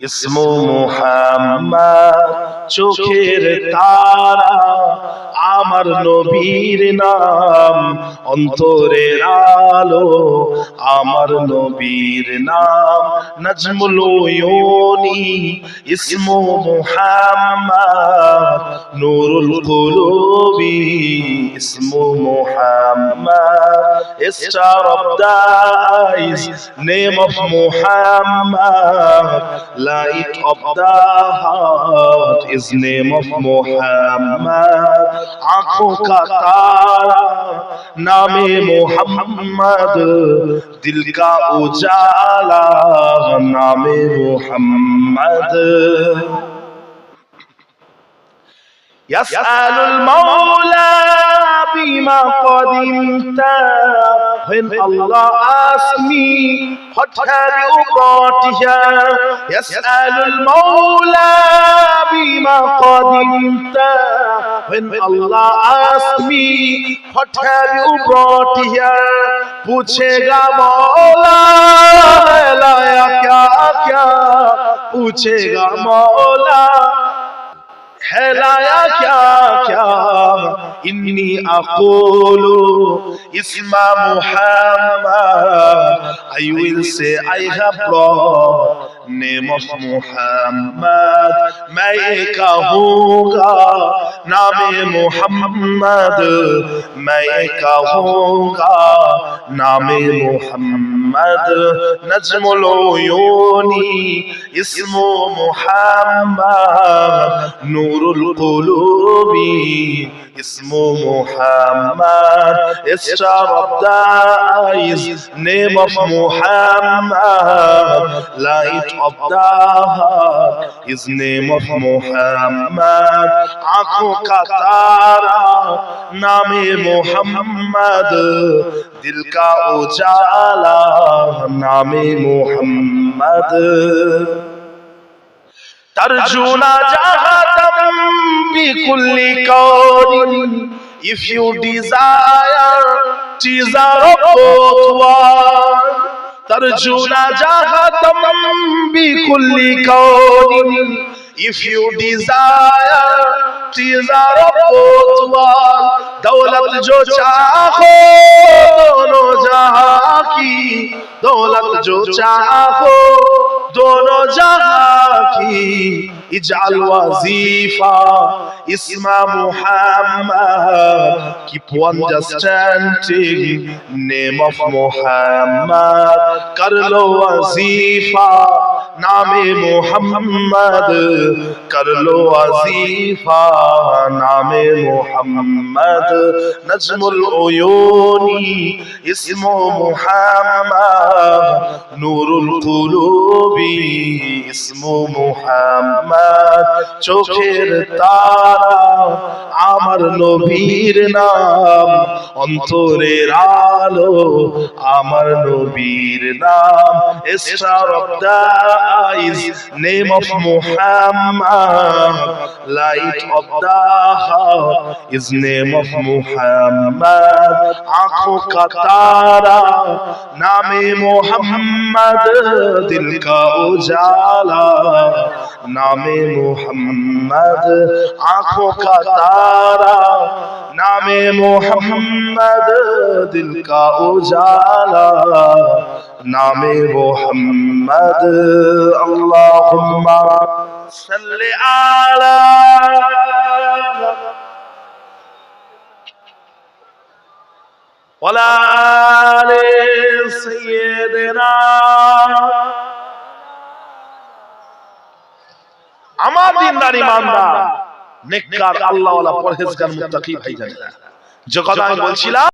ইসমু মুহাম্মদ চোখের তারা আমার নবীর নাম অন্তরের আলো আমার নবীর নাম Nazmul উয়ুনি ইসমু Muhammad Nurul কুলুবি ইসমু Muhammad star of the eyes name of Muhammad light of the heart is name of Muhammad आँखों का तारा नामे मोहम्मद दिल का उजाला नामे मोहम्मद यस्अलुल मौला बिमा qadimta when Allah asks me what have you brought here yas'alul mawla bima qadimta when Allah asks me what have you brought here पूछेगा मौला लाया क्या क्या पूछेगा मौला है लाया क्या क्या इन्नी अक़ूलु इस्मा Muhammad I will say I have brought name of Muhammad मैं ये कहूँगा नामे मुहम्मद मैं ये कहूँगा नामे मुहम्मद नजमुल उयूनी इस्मु मुहम्मद नूरुल कुलूबी इस्मु Muhammad star of the eyes name of Muhammad light of the heart is name of Muhammad आँखों का तारा नामे मुहम्मद दिल का उजाला नामे मुहम्मद तर्जुना जहातम बिकुल्ली कौन if you desire teaser of both worlds tarjuna jahatam bikulli kaun if you desire teaser of both worlds दौलत जो चाहो दोनों जहां की दौलत जो चाहो दोनों जहां की इजाल वजीफा इस्मा Muhammad keep understanding name of Muhammad कर लो वजीफा नामे मुहम्मद कर लो वजीफा नामे मुहम्मद नजमुल उयूनी इस्मु मुहम्मद नूरुल कुलूबी इस्मु मुहम्मद चोखेर तारा আমার নবীর নাম অন্তরের আলো আমার নবীর নাম star of the eyes name of Muhammad light of the heart is name of Muhammad आँखों का तारा नामे मोहम्मद दिल का उजाला नामे मोहम्मद आँखों का तारा नामे मोहम्मद दिल का उजाला नामे मोहम्मद अल्लाहुम्मा सल्ली अला वला आले सय्यिदिना আমার দিনদার ইমানদার নেককার আল্লাহওয়ালা পরহেজগার মুত্তাকি ভাইজানেরা যে কথা আমি বলছিলাম